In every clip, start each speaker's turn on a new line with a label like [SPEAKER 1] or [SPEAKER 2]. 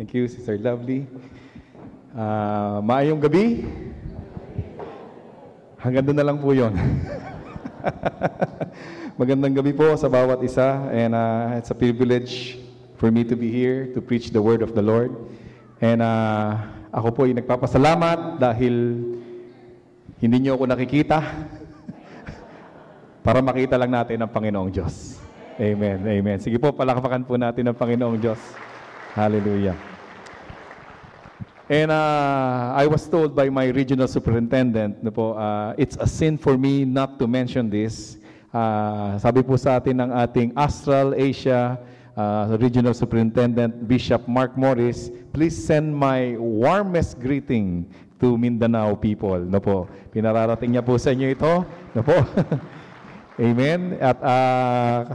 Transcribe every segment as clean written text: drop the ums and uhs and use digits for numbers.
[SPEAKER 1] Thank you, Sister Lovely. Maayong gabi. Hanggang doon na lang po yun. Magandang gabi po sa bawat isa. And it's a privilege for me to be here to preach the word of the Lord. And ako po ay nagpapasalamat dahil hindi niyo ako nakikita para makita lang natin ang Panginoong Diyos. Amen, amen. Sige po, palakpakan po natin ang Panginoong Diyos. Hallelujah. And I was told by my regional superintendent, it's a sin for me not to mention this. Sabi po sa atin ng ating Astral Asia Regional Superintendent, Bishop Mark Morris, please send my warmest greeting to Mindanao people. Pinararating niya po sa inyo ito. Amen. At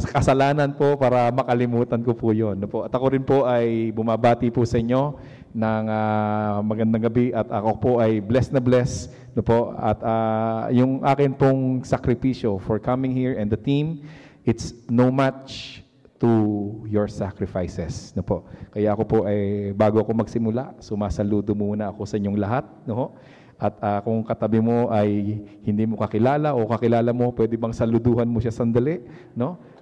[SPEAKER 1] kasalanan po para makalimutan ko po yun. At ako rin po ay bumabati po sa inyo ng magandang gabi at ako po ay blessed na blessed. At yung akin pong sakripisyo for coming here and the team, it's no match to your sacrifices. Kaya ako po ay bago ako magsimula, sumasaludo muna ako sa inyong lahat. At kung katabi mo ay hindi mo kakilala o kakilala mo, pwede bang saluduhan mo siya sandali,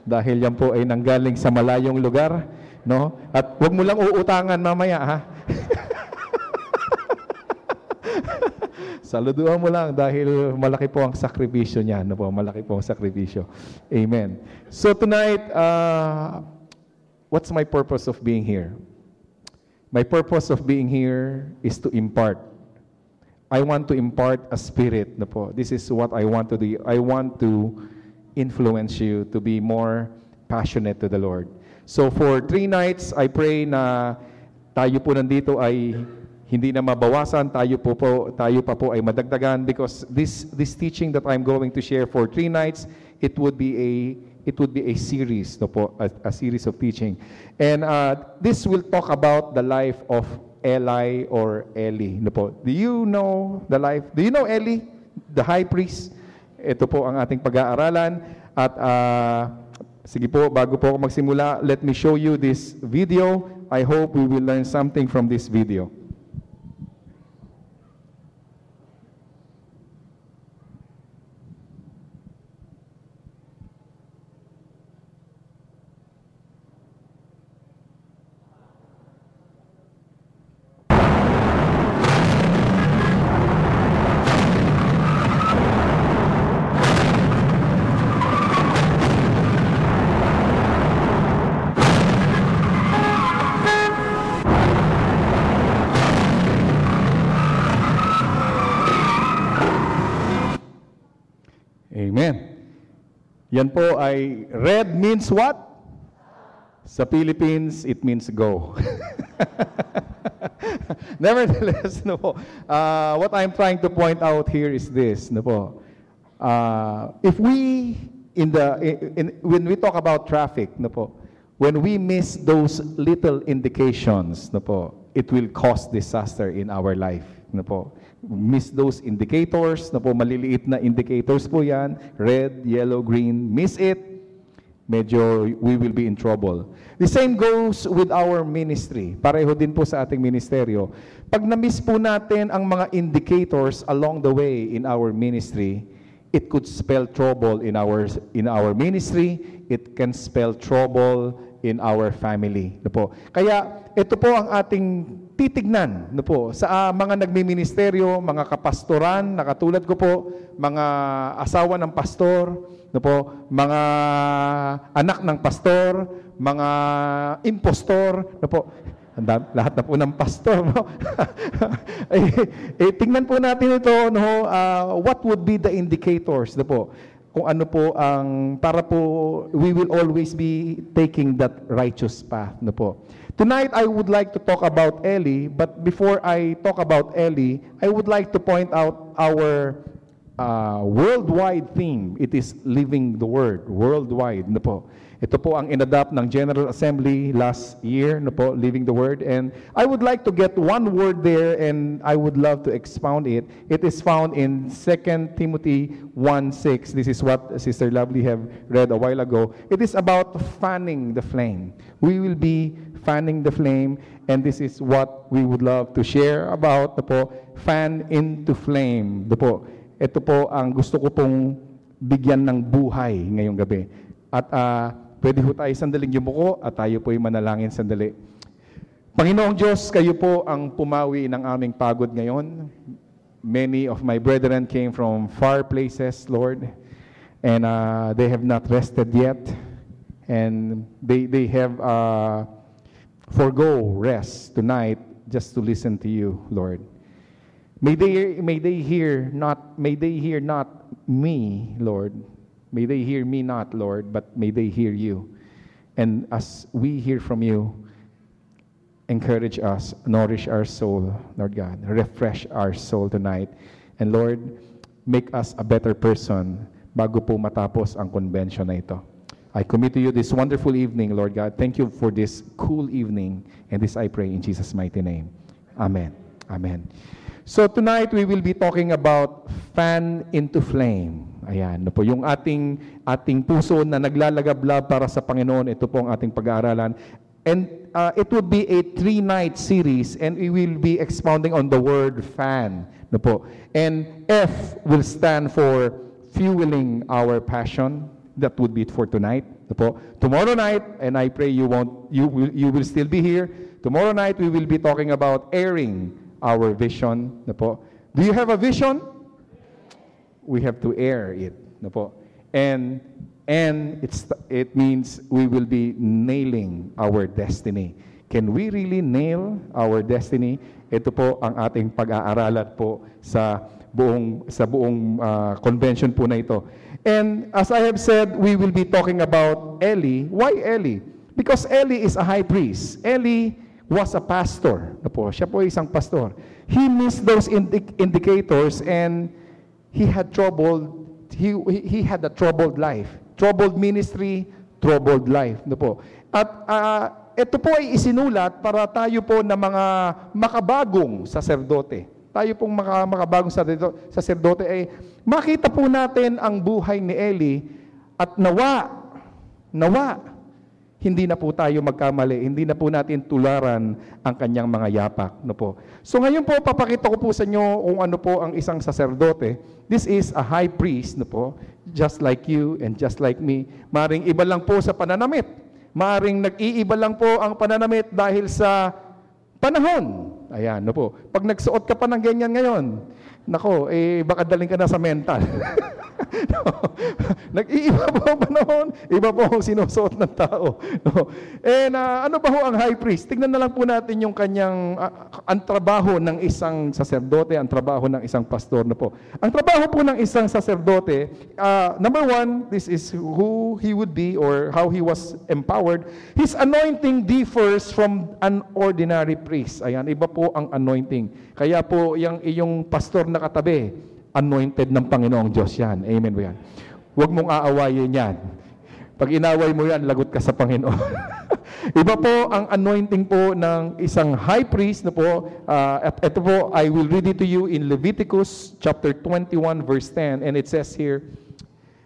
[SPEAKER 1] Dahil yan po ay nanggaling sa malayong lugar, At huwag mo lang uutangan mamaya, ha? Saluduhan mo lang dahil malaki po ang sakripisyo niya, Malaki po ang sakripisyo. Amen. So tonight, what's my purpose of being here? My purpose of being here is to impart. I want to impart a spirit. This is what I want to do. I want to influence you to be more passionate to the Lord. So for 3 nights, I pray na tayo po nandito ay hindi na mabawasan, tayo pa po ay madagdagan, because this teaching that I'm going to share for 3 nights, it would be a series, a series of teaching. And this will talk about the life of Eli or Eli. Do you know the life? Do you know Eli, the high priest? Ito po ang ating pag-aaralan. At sige po, bago po ako magsimula, let me show you this video. I hope we will learn something from this video. Amen. Yan po ay, red means what? Sa Philippines, it means go. Nevertheless, what I'm trying to point out here is this. If we, when we talk about traffic, when we miss those little indications, it will cause disaster in our life. Miss those indicators, maliliit na indicators po yan, red, yellow, green, miss it, medyo we will be in trouble. The same goes with our ministry. Pareho din po sa ating ministeryo. Pag na-miss po natin ang mga indicators along the way in our ministry, it could spell trouble in our ministry, it can spell trouble in our family. Kaya ito po ang ating titignan sa mga nagmiministeryo, mga kapastoran, na katulad ko po, mga asawa ng pastor, mga anak ng pastor, mga impostor, lahat na po ng pastor. Tingnan po natin ito, what would be the indicators, kung ano po ang, para po, we will always be taking that righteous path. Tonight, I would like to talk about Eli, but before I talk about Eli, I would like to point out our worldwide theme. It is living the word, worldwide. Ito po ang inadapt ng General Assembly last year, no po, Living the Word. And I would like to get one word there, and I would love to expound it. It is found in 2 Timothy 1:6. This is what Sister Lovely have read a while ago. It is about fanning the flame. We will be fanning the flame, and this is what we would love to share about, no po, fan into flame. No po. Ito po ang gusto ko pong bigyan ng buhay ngayong gabi. At pwede po tayo sandaling yumuko at tayo po'y manalangin sandali. Panginoong Diyos, kayo po ang pumawi ng aming pagod ngayon. Many of my brethren came from far places, Lord, and they have not rested yet. And they have forgo rest tonight just to listen to you, Lord. May they hear not me, Lord. May they hear me not, Lord, but may they hear you. And as we hear from you, encourage us, nourish our soul, Lord God. Refresh our soul tonight. And Lord, make us a better person bago po matapos ang convention na ito. I commit to you this wonderful evening, Lord God. Thank you for this cool evening. And this I pray in Jesus' mighty name. Amen. Amen. So tonight we will be talking about fan into flame. Ayan, no po, yung ating puso na naglalagablab para sa Panginoon, ito po ang ating pag-aaralan. And it would be a 3-night series, and we will be expounding on the word fan. No po. And F will stand for fueling our passion. That would be it for tonight. No po. Tomorrow night, and I pray you will still be here. Tomorrow night we will be talking about airing our vision. No po. Do you have a vision? We have to air it, no po. And it means we will be nailing our destiny. Can we really nail our destiny? Ito po ang ating pag-aaralan po sa buong convention po na ito. And as I have said, we will be talking about Eli. Why Eli? Because Eli is a high priest. Eli was a pastor. No po, siya po isang pastor. He missed those indicators, and he had a troubled life. Troubled ministry, troubled life. No po. At ito po ay isinulat para tayo po na mga makabagong saserdote. Tayo pong makabagong saserdote ay makita po natin ang buhay ni Eli at nawa, hindi na po tayo magkamali, hindi na po natin tularan ang kanyang mga yapak. No po. So ngayon po, papakita ko po sa inyo kung ano po ang isang saserdote. This is a high priest, no po, just like you and just like me. Maring iba lang po sa pananamit. Maring nag-iiba lang po ang pananamit dahil sa panahon. Ayan, no po. Pag nagsuot ka pa ng ganyan ngayon, nako, baka daling ka na sa mental. No. Nag-iiba po ang panahon, iba po ang sinusuot ng tao. No. And ano ba ho ang high priest? Tignan na lang po natin yung kanyang, ang trabaho ng isang saserdote, ang trabaho ng isang pastor. No po. Ang trabaho po ng isang saserdote, number one, this is who he would be or how he was empowered. His anointing differs from an ordinary priest. Ayan, iba po ang anointing. Kaya po, yung iyong pastor na katabi, anointed ng Panginoong Diyos yan. Amen ba yan? Huwag mong aawayin yan. Pag inaway mo yan, lagot ka sa Panginoon. Iba po ang anointing po ng isang high priest na po. Ito po, I will read it to you in Leviticus chapter 21 verse 10. And it says here,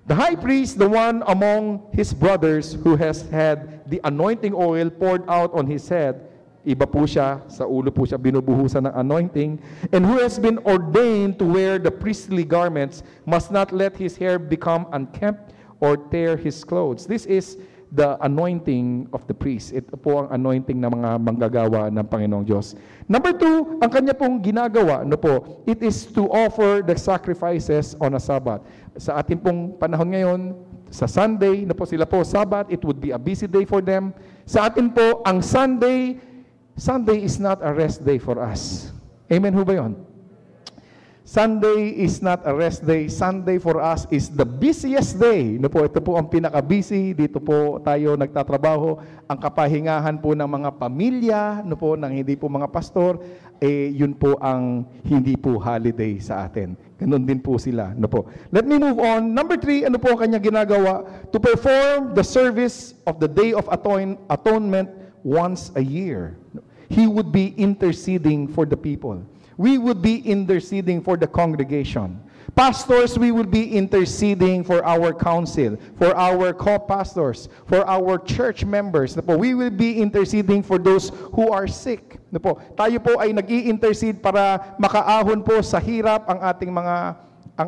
[SPEAKER 1] the high priest, the one among his brothers who has had the anointing oil poured out on his head, iba po siya, sa ulo po siya binubuhusan ng anointing, and who has been ordained to wear the priestly garments must not let his hair become unkempt or tear his clothes. This is the anointing of the priest. Ito po ang anointing ng mga manggagawa ng Panginoong Diyos. Number 2, ang kanya pong ginagawa, po, it is to offer the sacrifices on a Sabbath. Sa ating pong panahon ngayon, sa Sunday, po sila po, Sabbath, it would be a busy day for them. Sa atin po, ang Sunday is not a rest day for us. Amen ho ba yun? Sunday is not a rest day. Sunday for us is the busiest day. No po, ito po ang pinaka-busy. Dito po tayo nagtatrabaho. Ang kapahingahan po ng mga pamilya, no po, ng hindi po mga pastor, yun po ang hindi po holiday sa atin. Ganun din po sila. No po. Let me move on. Number 3, ano po ang kanya ginagawa? To perform the service of the Day of Atonement once a year. He would be interceding for the people. We would be interceding for the congregation. Pastors, we will be interceding for our council, for our co-pastors, for our church members. We will be interceding for those who are sick. Tayo po ay nag-i-intercede para makaahon po sa hirap ang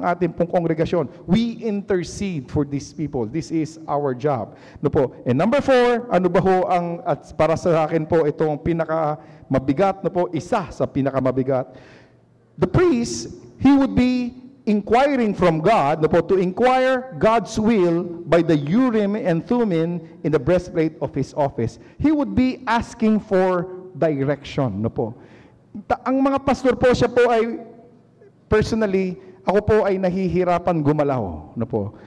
[SPEAKER 1] ating pong kongregasyon. We intercede for these people. This is our job. And number 4, ano ba ho at para sa akin po itong pinakamabigat, isa sa pinakamabigat. The priest, he would be inquiring from God, to inquire God's will by the Urim and Thummim in the breastplate of his office. He would be asking for direction. Ang mga pastor po, siya po ay personally, ako po ay nahihirapan gumalaw.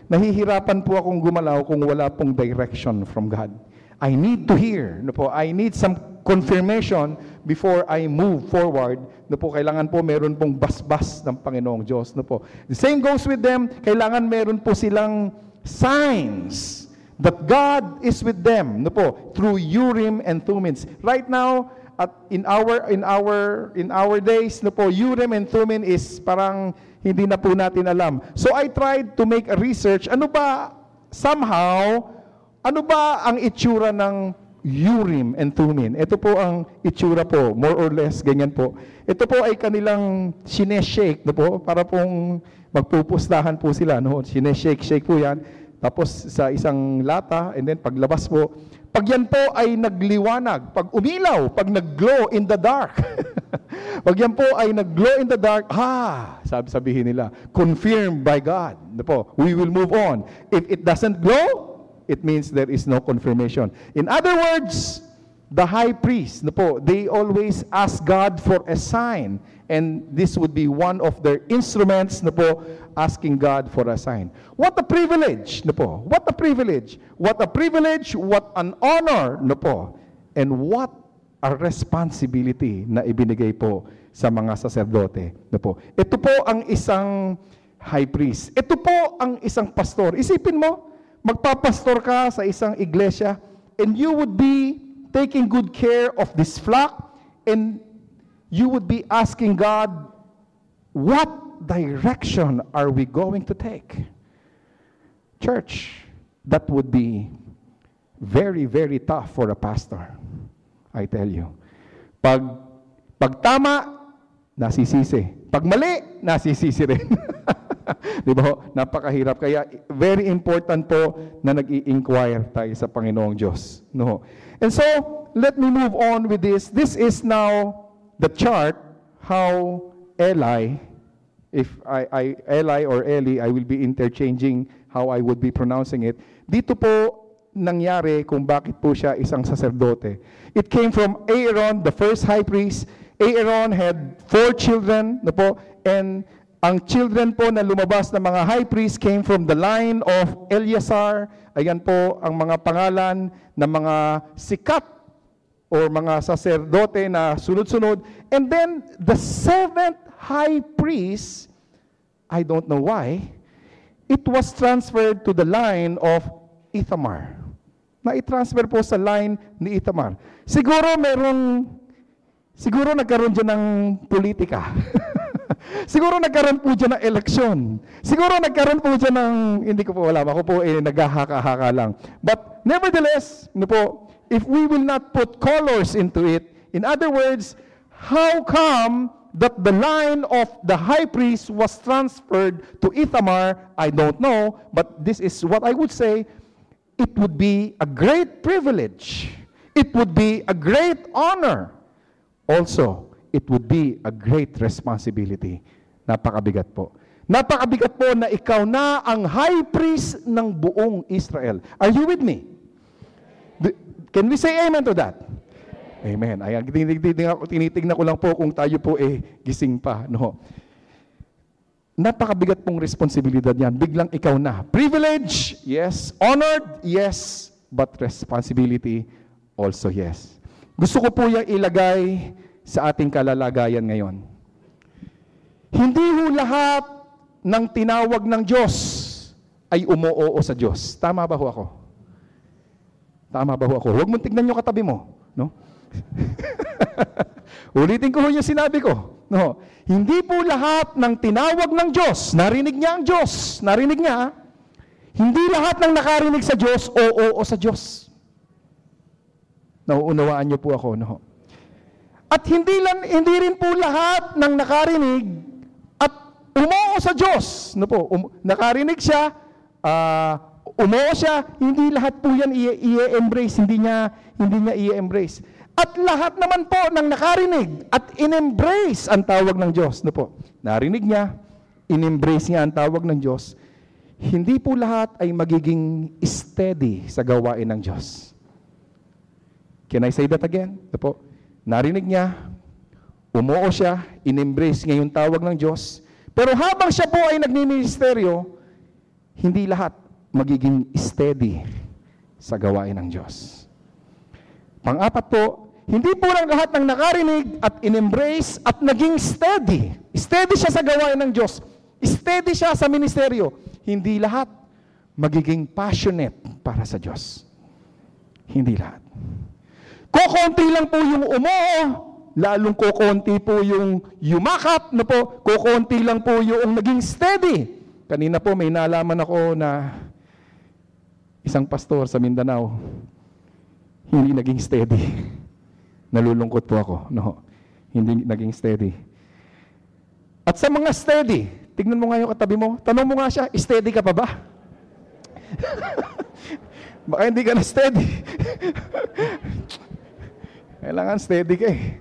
[SPEAKER 1] Nahihirapan po akong gumalaw kung wala pong direction from God. I need to hear. I need some confirmation before I move forward. Kailangan po meron pong basbas ng Panginoong Diyos. The same goes with them. Kailangan meron po silang signs that God is with them. Through Urim and Thummim. Right now, in our days, Urim and Thummim is parang hindi na po natin alam. So I tried to make a research. Ano ba ang itsura ng Urim and Thummim? Ito po ang itsura po, more or less, ganyan po. Ito po ay kanilang sineshake, para pong magpupustahan po sila. Sineshake po yan. Tapos sa isang lata, and then paglabas po, pag yan po ay nagliwanag, pag umilaw, pag nag-glow in the dark, pag yan po ay nag-glow in the dark, sabihin nila, confirmed by God. We will move on. If it doesn't glow, it means there is no confirmation. In other words, the high priest, they always ask God for a sign. And this would be one of their instruments, asking God for a sign. What a privilege, What a privilege. What a privilege, what an honor, And what a responsibility na ibinigay po sa mga saserdote, Ito po ang isang high priest. Ito po ang isang pastor. Isipin mo, magpapastor ka sa isang iglesia, and you would be taking good care of this flock, and you would be asking God, what direction are we going to take? Church, that would be very, very tough for a pastor. I tell you. Pag tama, nasisisi. Pag mali, nasisisi rin. Di ba? Napakahirap. Kaya very important po na nag-i-inquire tayo sa Panginoong Diyos. And so, let me move on with this. This is now the chart how Eli, Eli or Eli, I will be interchanging how I would be pronouncing it. Dito po nangyari kung bakit po siya isang saserdote. It came from Aaron, the first high priest. Aaron had 4 children, and ang children po na lumabas na mga high priest came from the line of Eleazar. Ayan po ang mga pangalan ng mga sikat or mga saserdote na sunod-sunod. And then, the 7th high priest, I don't know why, it was transferred to the line of Ithamar. Na-transfer po sa line ni Ithamar. Siguro nagkaroon dyan ng politika. Siguro nagkaroon po dyan ng eleksyon. Siguro nagkaroon po dyan ng, hindi ko po alam, ako po naghahaka-haka lang. But nevertheless, if we will not put colors into it, in other words, how come that the line of the high priest was transferred to Ithamar? I don't know, but this is what I would say. It would be a great privilege. It would be a great honor. Also, it would be a great responsibility. Napakabigat po. Napakabigat po na ikaw na ang high priest ng buong Israel. Are you with me? Can we say amen to that? Amen. Ayan, tinitignan ko lang po kung tayo po gising pa. napakabigat pong responsibilidad yan. Biglang ikaw na. Privilege, yes. Honored, yes. But responsibility, also yes. Gusto ko po yung ilagay sa ating kalalagayan ngayon. Hindi ho lahat ng tinawag ng Diyos ay umuoo sa Diyos. Tama ba ho ako? Tama ba ho ako? Huwag mong tignan yung katabi mo. No? Ulitin ko ho yung sinabi ko. No? Hindi po lahat ng tinawag ng Diyos, narinig niya ang Diyos, narinig niya, hindi lahat ng nakarinig sa Diyos, oo sa Diyos. Nauunawaan niyo po ako, no? At hindi rin po lahat ng nakarinig at umoo sa Diyos. No po, nakarinig siya, umoo siya, hindi lahat po yan i-embrace, hindi niya i-embrace. At lahat naman po ng nakarinig at in-embrace ang tawag ng Diyos. No po, narinig niya, in-embrace niya ang tawag ng Diyos. Hindi po lahat ay magiging steady sa gawain ng Diyos. Can I say that again? No po, narinig niya, umuo siya, in-embrace niya yung tawag ng Diyos. Pero habang siya po ay nagministeryo, hindi lahat magiging steady sa gawain ng Diyos. Pang-apat po, hindi po lang lahat ng nakarinig at in-embrace at naging steady. Steady siya sa gawain ng Diyos. Steady siya sa ministeryo. Hindi lahat magiging passionate para sa Diyos. Hindi lahat. Kukunti lang po yung umoo, lalong kukunti po yung yumakap, no po, kukunti lang po yung naging steady. Kanina po may nalaman ako na isang pastor sa Mindanao, hindi naging steady. Nalulungkot po ako. No, hindi naging steady. At sa mga steady, tignan mo nga yung katabi mo, tanong mo nga siya, steady ka pa ba? Baka hindi ka na steady. Kailangan steady ka eh.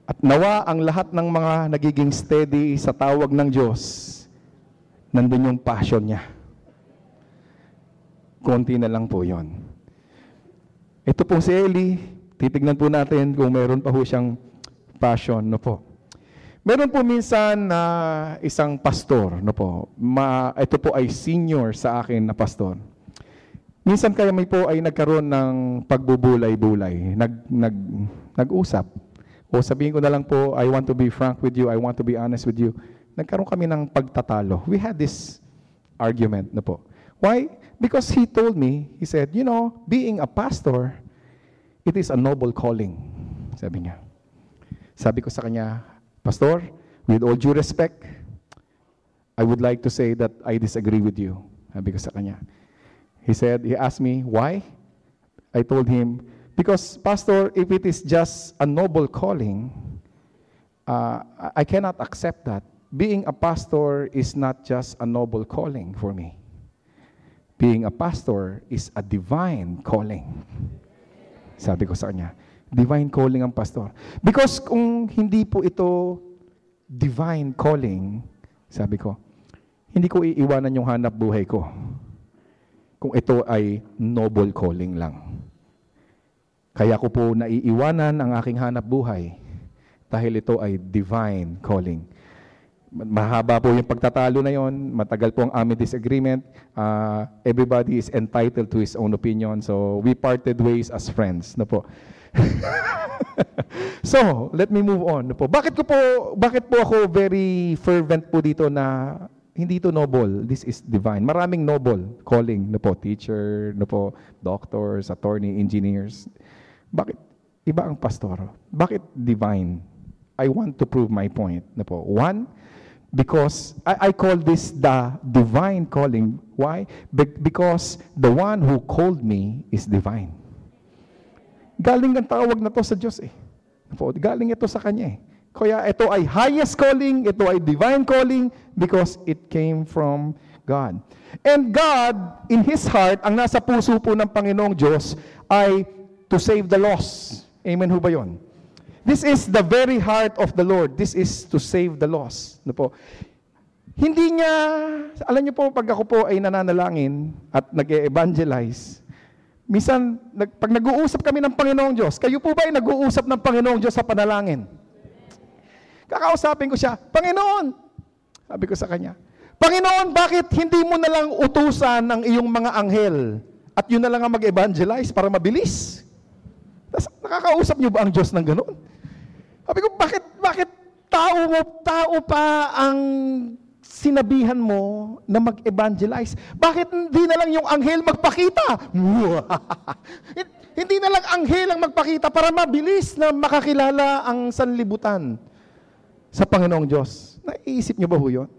[SPEAKER 1] At nawa ang lahat ng mga nagiging steady sa tawag ng Diyos, nandun yung passion niya. Konti na lang po yon. Ito pong si Eli, titignan po natin kung meron pa po siyang passion, no po. Meron po minsan na isang pastor, no po. Ito po ay senior sa akin na pastor. Minsan kami po ay nagkaroon ng pagbubulay-bulay, nag-usap. O sabihin ko na lang po, I want to be frank with you, I want to be honest with you. Nagkaroon kami ng pagtatalo. We had this argument, no po. Why? Because he told me, he said, you know, being a pastor, it is a noble calling. Sabi niya. Sabi ko sa kanya, Pastor, with all due respect, I would like to say that I disagree with you. Sabi ko sa kanya. He asked me, why? I told him, because Pastor, if it is just a noble calling, I cannot accept that. Being a pastor is not just a noble calling for me. Being a pastor is a divine calling. Sabi ko sa kanya, divine calling ang pastor. Because kung hindi po ito divine calling, sabi ko, hindi ko iiwanan yung hanap buhay ko. Kung ito ay noble calling lang. Kaya ko po naiiwanan ang aking hanap buhay dahil ito ay divine calling. Mahaba po yung pagtatalo na yon, matagal po ang aming disagreement. Everybody is entitled to his own opinion, so we parted ways as friends, no po. So, let me move on, no po. Bakit po ako very fervent po dito na hindi ito noble, this is divine. Maraming noble calling, no po, teacher, no po, doctors, attorney, engineers. Bakit iba ang pastor? Bakit divine? I want to prove my point, no po. One, because I call this the divine calling. Why? Because the one who called me is divine. Galing ang tawag na to sa Diyos eh. Galing ito sa Kanya eh. Kaya ito ay highest calling, ito ay divine calling because it came from God. And God, in His heart, ang nasa puso po ng Panginoong Diyos ay to save the lost. Amen ho ba yun? This is the very heart of the Lord. This is to save the lost. Ano po? Hindi niya, alam niyo po, pag ako po ay nananalangin at nag-e-evangelize, minsan, pag nag-uusap kami ng Panginoong Diyos, kayo po ba ay nag-uusap ng Panginoong Diyos sa panalangin? Kakausapin ko siya, Panginoon, sabi ko sa kanya, Panginoon, bakit hindi mo na lang utusan ang iyong mga anghel at yun na lang ang mag-evangelize para mabilis? Nakakausap niyo ba ang Diyos ng gano'n? Sabi ko, bakit tao pa ang sinabihan mo na mag-evangelize? Bakit hindi na lang yung anghel magpakita? Hindi na lang anghel ang magpakita para mabilis na makakilala ang sanlibutan sa Panginoong Diyos. Naiisip niyo ba ho yun?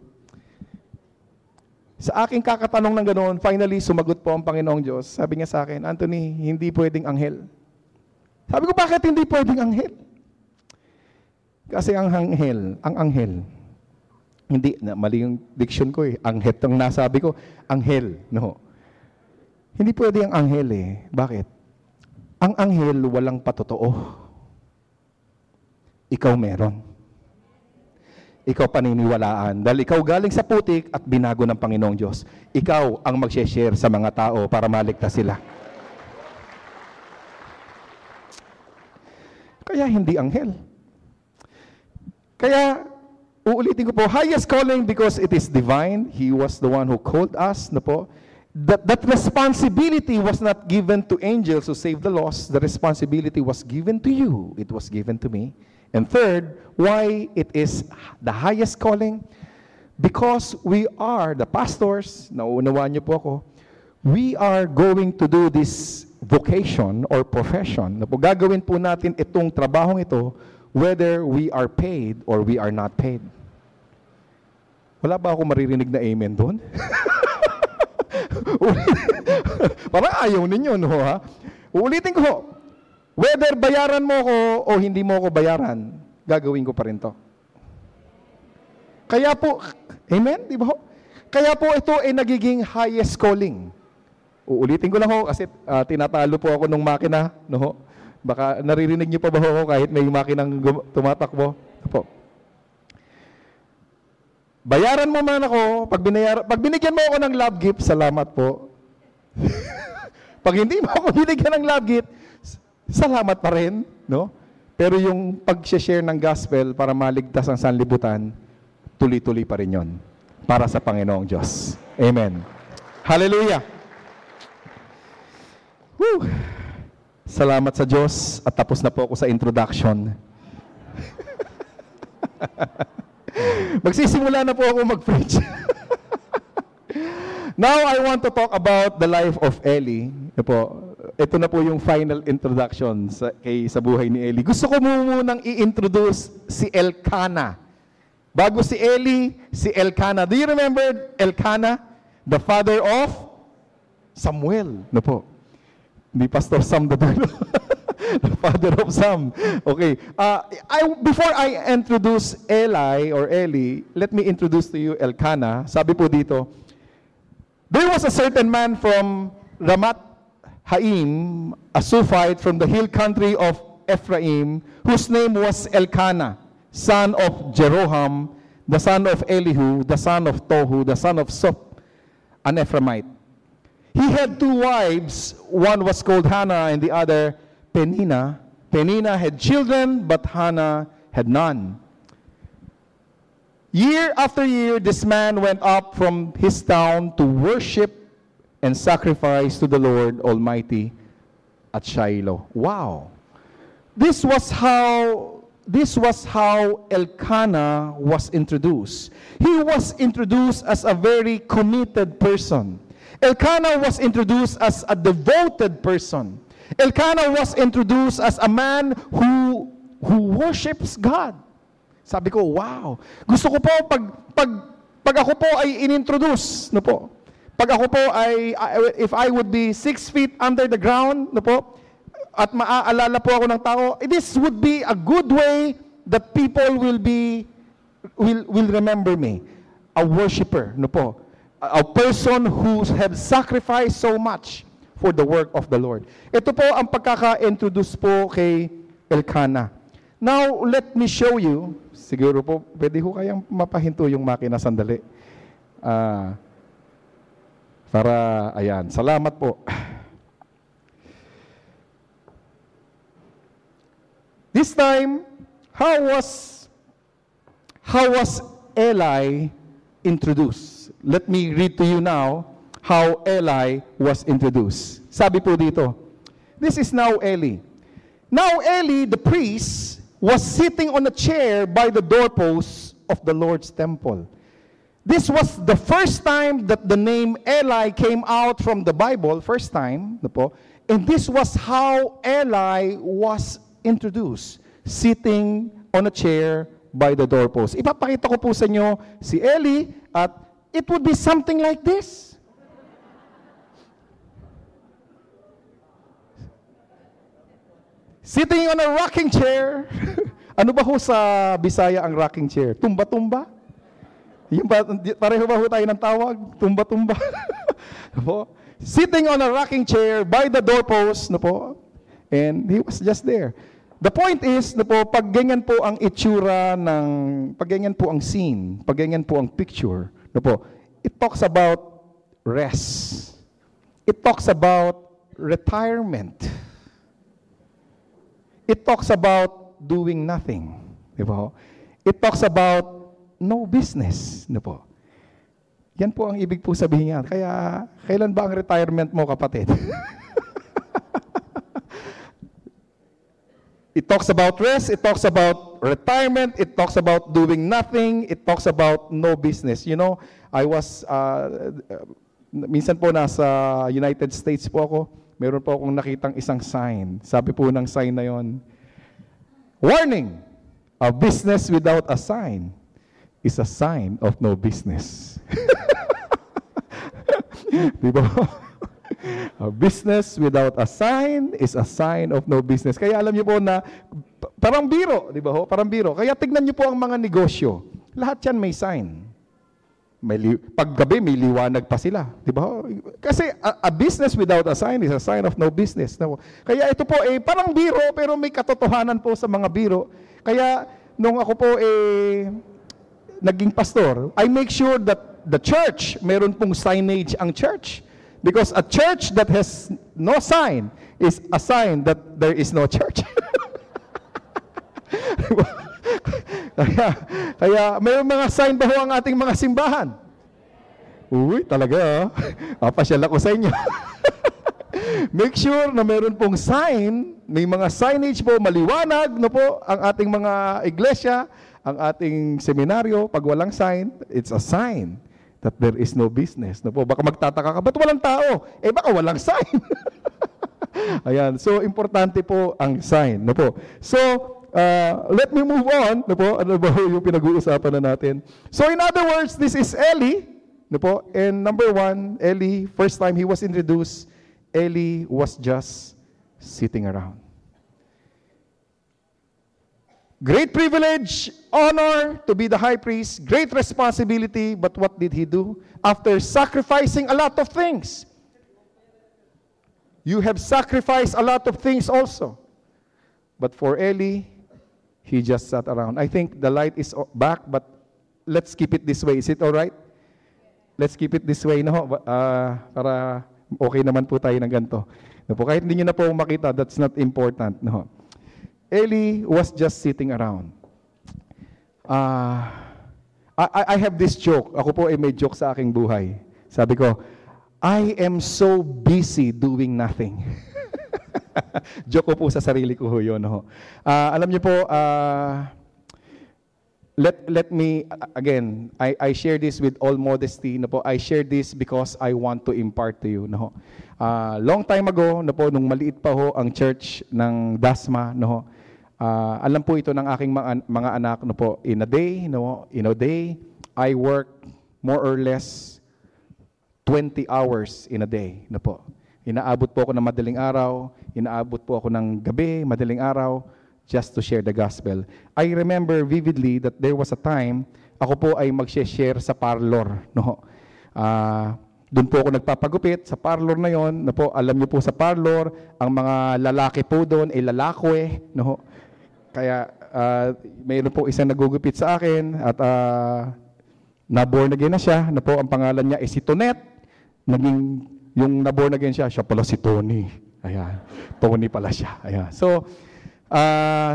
[SPEAKER 1] Sa aking kakatanong ng ganoon, finally, sumagot po ang Panginoong Diyos. Sabi niya sa akin, Anthony, hindi pwedeng anghel. Sabi ko, bakit hindi pwedeng anghel? Kasi ang anghel, hindi, mali yung diction ko eh. Anghel ang nasabi ko, anghel, no. Hindi pwede ang anghel eh. Bakit? Ang anghel walang patotoo. Ikaw meron. Ikaw paniniwalaan. Dahil ikaw galing sa putik at binago ng Panginoong Diyos. Ikaw ang mag-share sa mga tao para maligtas sila. Kaya hindi anghel. Kaya, uulitin ko po, highest calling because it is divine. He was the one who called us, na po. That responsibility was not given to angels who save the lost. The responsibility was given to you. It was given to me. And third, why it is the highest calling? Because we are the pastors, nauunawaan niyo po ako, we are going to do this vocation or profession. Na po, gagawin po natin itong trabahong ito, whether we are paid or we are not paid. Wala ba ako maririnig na amen doon? Parang ayaw ninyo, no ha? Uulitin ko, whether bayaran mo ko o hindi mo ko bayaran, gagawin ko pa rin to. Kaya po, amen? Di ba ho? Kaya po ito ay nagiging highest calling. Uulitin ko lang ho, kasi tinatalo po ako ng makina, no ho? Baka naririnig niyo pa ba ho kahit may makinang tumatakbo? Po. Bayaran mo man ako, pag binigyan mo ako ng love gift, salamat po. Pag hindi mo ako binigyan ng love gift, salamat pa rin, no? Pero yung pag-share ng gospel para maligtas ang sanlibutan, tuloy-tuloy pa rin yon para sa Panginoong Diyos. Amen. Hallelujah. Woo! Salamat sa Diyos at tapos na po ako sa introduction. Magsisimula na po ako mag-preach. Now, I want to talk about the life of Eli. Ito na po yung final introduction sa buhay ni Eli. Gusto ko munang i-introduce si Elkanah. Bago si Eli, si Elkanah. Do you remember Elkanah? The father of Samuel. No po. Hindi Pastor Sam Dadulo. The father of Sam. Okay. Before I introduce Eli, let me introduce to you Elkanah. Sabi po dito, there was a certain man from Ramat Haim, a Suphite from the hill country of Ephraim, whose name was Elkanah, son of Jeroham, the son of Elihu, the son of Tohu, the son of Soph, an Ephraimite. He had two wives, one was called Hannah and the other Peninnah. Peninnah had children, but Hannah had none. Year after year, this man went up from his town to worship and sacrifice to the Lord Almighty at Shiloh. Wow! This was how Elkanah was introduced. He was introduced as a very committed person. Elkanah was introduced as a devoted person. Elkanah was introduced as a man who worships God. Sabi ko, wow. Gusto ko po pag ako po ay inintroduce, no po. Pag ako po ay if I would be 6 feet under the ground, no po, at maaalala po ako ng tao, this would be a good way that people will remember me. A worshiper, no po. A person who have sacrificed so much for the work of the Lord. Ito po ang pagkaka-introduce po kay Elkanah. Now, let me show you. Siguro po, pwede ho kayang mapahinto yung makina sandali. Ayan. Salamat po. This time, how was how was Eli introduced? Let me read to you now how Eli was introduced. Sabi po dito, this is now Eli. Now Eli, the priest, was sitting on a chair by the doorpost of the Lord's temple. This was the first time that the name Eli came out from the Bible, first time, and this was how Eli was introduced, sitting on a chair by the doorpost. Ipapakita ko po sa inyo si Eli at it would be something like this. Sitting on a rocking chair. Ano ba ho sa Bisaya ang rocking chair? Tumba-tumba? Yung ba, pareho ba ho tayo ng tawag? Tumba-tumba. Sitting on a rocking chair by the doorpost, and he was just there. The point is, pag ganyan po ang itsura ng, pag ganyan po ang scene, pag ganyan po ang picture, it talks about rest. It talks about retirement. It talks about doing nothing. It talks about no business. Yan po ang ibig po sabihin niya. Kaya, kailan ba ang retirement mo, kapatid? It talks about rest, it talks about retirement, it talks about doing nothing, it talks about no business. You know, I was, minsan po nasa United States po ako, meron po akong nakitang isang sign. Sabi po ng sign na yon, warning, a business without a sign is a sign of no business. Diba? A business without a sign is a sign of no business. Kaya alam niyo po na parang biro, di ba ho? Parang biro. Kaya tignan niyo po ang mga negosyo. Lahat yan may sign. Paggabi may liwanag pa sila, di ba ho? Kasi a business without a sign is a sign of no business. Kaya ito po parang biro pero may katotohanan po sa mga biro. Kaya nung ako po naging pastor, I make sure that the church, meron pong signage ang church. Because a church that has no sign is a sign that there is no church. kaya may mga sign ba ho ang ating mga simbahan? Uy, talaga papasyal ako sa inyo. Make sure na meron pong sign, may mga signage po, maliwanag ang ating mga iglesia, ang ating seminaryo. Pag walang sign, it's a sign that there is no business. Baka magtataka ka, ba't walang tao? Baka walang sign. Ayan, so importante po ang sign. So, let me move on. Ano ba yung pinag-uusapan na natin? So, in other words, this is Eli. And number one, Eli, first time he was introduced, Eli was just sitting around. Great privilege, honor to be the high priest, great responsibility, but what did he do? After sacrificing a lot of things, you have sacrificed a lot of things also. But for Eli, he just sat around. I think the light is back, but let's keep it this way. Is it all right? Let's keep it this way, no? Para okay naman po tayo ng ganito. Kahit hindi nyo na po makita, that's not important. No? Eli was just sitting around. I have this joke. Ako po may joke sa aking buhay. Sabi ko, I am so busy doing nothing. Joke ko po sa sarili ko yun. No? Alam niyo po, let me, again, I share this with all modesty. I share this because I want to impart to you. Long time ago, nung maliit pa ho ang church ng Dasma, alam po ito ng aking mga anak, in a day, I work more or less 20 hours in a day. Inaabot po ako ng madaling araw, inaabot po ako ng gabi, madaling araw, just to share the gospel. I remember vividly that there was a time, ako po ay mag-share sa parlor. Doon po ako nagpapagupit sa parlor na yon. Alam niyo po sa parlor, ang mga lalaki po doon ay lalakwe. Kaya mayroon po isang nagugupit sa akin at na-born again na siya. Ang pangalan niya ay si Tonet. Yung na-born again siya pala si Tony. Ayan, Tony pala siya. Ayan. So,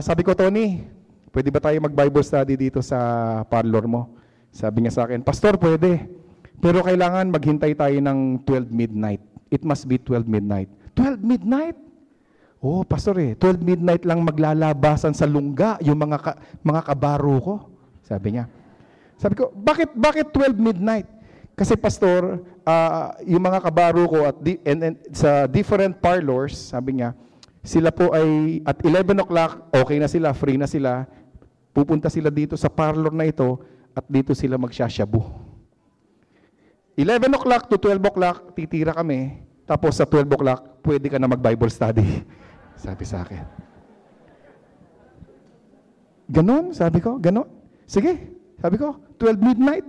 [SPEAKER 1] sabi ko, Tony, pwede ba tayo mag-Bible study dito sa parlor mo? Sabi niya sa akin, Pastor, pwede. Pero kailangan maghintay tayo ng 12 midnight. It must be 12 midnight. 12 midnight? Oh, Pastor 12 midnight lang maglalabasan sa lungga yung mga kabaro ko. Sabi niya. Sabi ko, bakit 12 midnight? Kasi Pastor, yung mga kabaro ko and sa different parlors, sabi niya, sila po ay at 11 o'clock, okay na sila, free na sila, pupunta sila dito sa parlor na ito at dito sila magsasyabu. 11 o'clock to 12 o'clock, titira kami, tapos sa 12 o'clock, pwede ka na mag-Bible study. Sabi sa akin. Ganon, sabi ko, ganon. Sige, sabi ko, 12 midnight,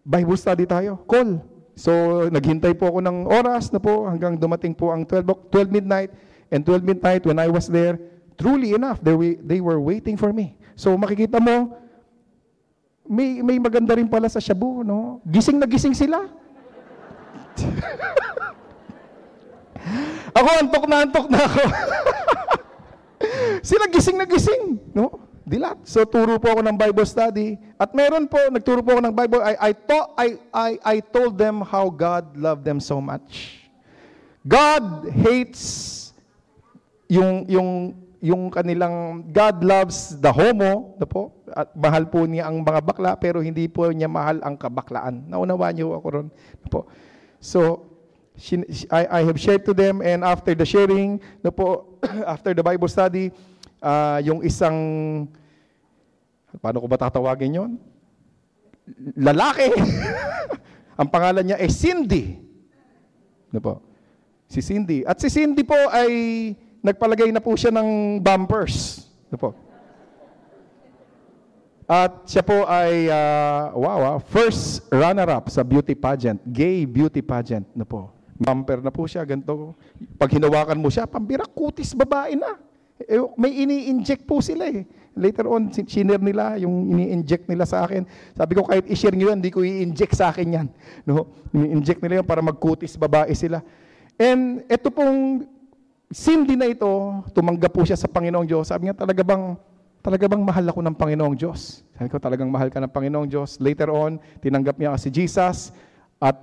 [SPEAKER 1] Bible study tayo, call. So, naghintay po ako ng oras na po hanggang dumating po ang 12 midnight. And 12 midnight, when I was there, truly enough, they were waiting for me. So, makikita mo, may maganda rin pala sa shabu, no? Gising na gising sila. Ako, antok na ako. Sila gising na gising, no? Dilat. So, turo po ako ng Bible study. At meron po, nagturo po ako ng Bible. I told them how God loved them so much. God hates yung kanilang, God loves the homo, na po, at mahal po niya ang mga bakla, pero hindi po niya mahal ang kabaklaan. Naunawa niyo ako ron. Na po. So, I have shared to them, and after the sharing, na po, after the Bible study, yung isang, paano ko ba tatawagin yun? Lalaki. Ang pangalan niya ay Cindy. Na po. Si Cindy. At si Cindy po ay nagpalagay na po siya ng bumpers. Na po. At siya po ay, first runner-up sa beauty pageant, gay beauty pageant na po. Bumper na po siya, ganito. Pag hinawakan mo siya, pambira, kutis babae na. May ini-inject po sila eh. Later on, sinare nila, yung ini-inject nila sa akin. Sabi ko, kahit i-share nyo yan, hindi ko i-inject sa akin yan. No? Ini-inject nila yan para magkutis babae sila. And ito pong Cindy na ito, tumanggap po siya sa Panginoong Diyos. Sabi niya, talaga bang mahal ako ng Panginoong Diyos? Sabi ko, talagang mahal ka ng Panginoong Diyos. Later on, tinanggap niya si Jesus at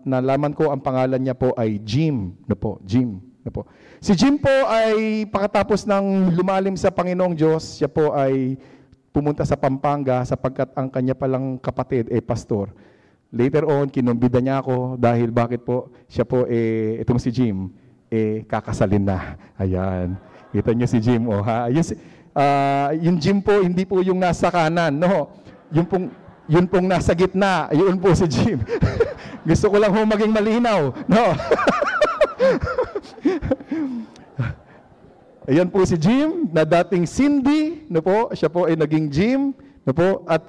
[SPEAKER 1] nalaman ko ang pangalan niya po ay Jim. Jim. Si Jim po ay pagkatapos ng lumalim sa Panginoong Diyos, siya po ay pumunta sa Pampanga sapagkat ang kanya palang kapatid ay pastor. Later on, kinumbida niya ako dahil bakit po siya po, itong si Jim, kakasalin na. Ayan. Kita niyo si Jim, ha? Yung Jim po, hindi po yung nasa kanan, no? Yun pong nasa gitna, yun po si Jim. Gusto ko lang maging malinaw, no? Ayan po si Jim, na dating Cindy, no po, siya po ay naging Jim, no po, at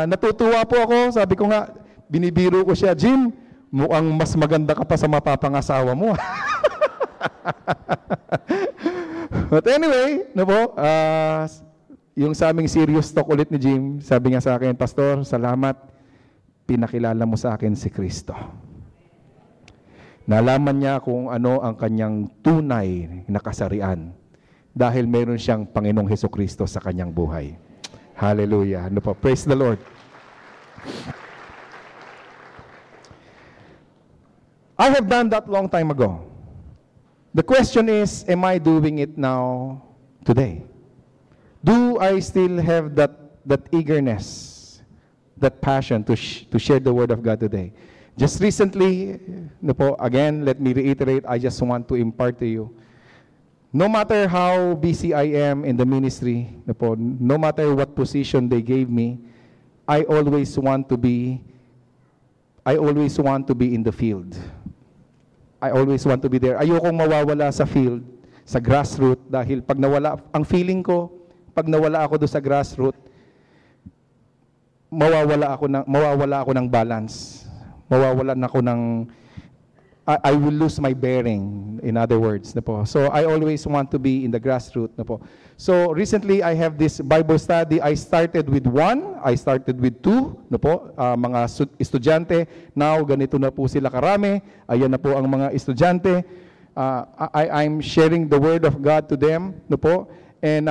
[SPEAKER 1] natutuwa po ako, sabi ko nga, binibiro ko siya, Jim, mukhang mas maganda ka pa sa mapapangasawa mo. But anyway, no po, yung sa aming serious talk ulit ni Jim, sabi nga sa akin, Pastor, salamat, pinakilala mo sa akin si Kristo. Nalaman niya kung ano ang kanyang tunay na kasarian dahil meron siyang Panginoong Hesukristo sa kanyang buhay. Hallelujah. Ano po? Praise the Lord. I have done that long time ago. The question is, am I doing it now today? Do I still have that eagerness, that passion to share the Word of God today? Just recently, again, let me reiterate, I just want to impart to you, no matter how busy I am in the ministry, no matter what position they gave me, I always want to be in the field. I always want to be there. Ayokong mawawala sa field, sa grassroots, dahil pag nawala, ang feeling ko, pag nawala ako doon sa grassroots, mawawala ako ng balance. Mawawalan ako ng, I will lose my bearing, in other words. So I always want to be in the grassroots. So recently, I have this Bible study. I started with 1, I started with 2, mga estudyante. Now, ganito na po sila karami. Ayan na po ang mga estudyante. I'm sharing the Word of God to them. And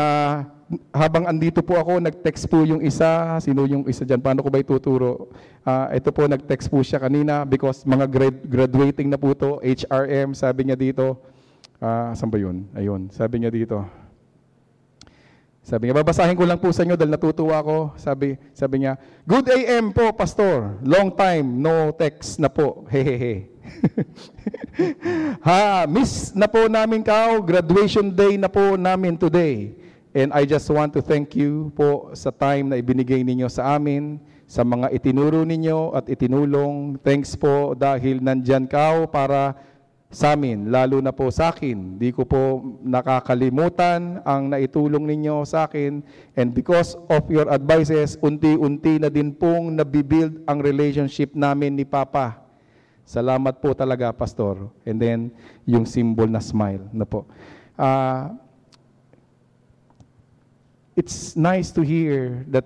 [SPEAKER 1] habang andito po ako, nag-text po yung isa. Sino yung isa dyan? Paano ko ba ituturo? Ito po, nag-text po siya kanina because mga graduating na po to, HRM, sabi niya dito. Saan ba yun? Ayun, sabi niya dito. Sabi niya, babasahin ko lang po sa inyo dahil natutuwa ako. Sabi niya, "Good AM po, Pastor. Long time, no text na po. Hehehe." Miss na po namin kao. Graduation day na po namin today. And I just want to thank you po sa time na ibinigay ninyo sa amin, sa mga itinuro ninyo at itinulong. Thanks po dahil nandyan kao para sa amin, lalo na po sa akin. Di ko po nakakalimutan ang naitulong ninyo sa akin. And because of your advices, unti-unti na din pong nabibuild ang relationship namin ni Papa. Salamat po talaga, Pastor. And then, yung symbol na smile na po. It's nice to hear that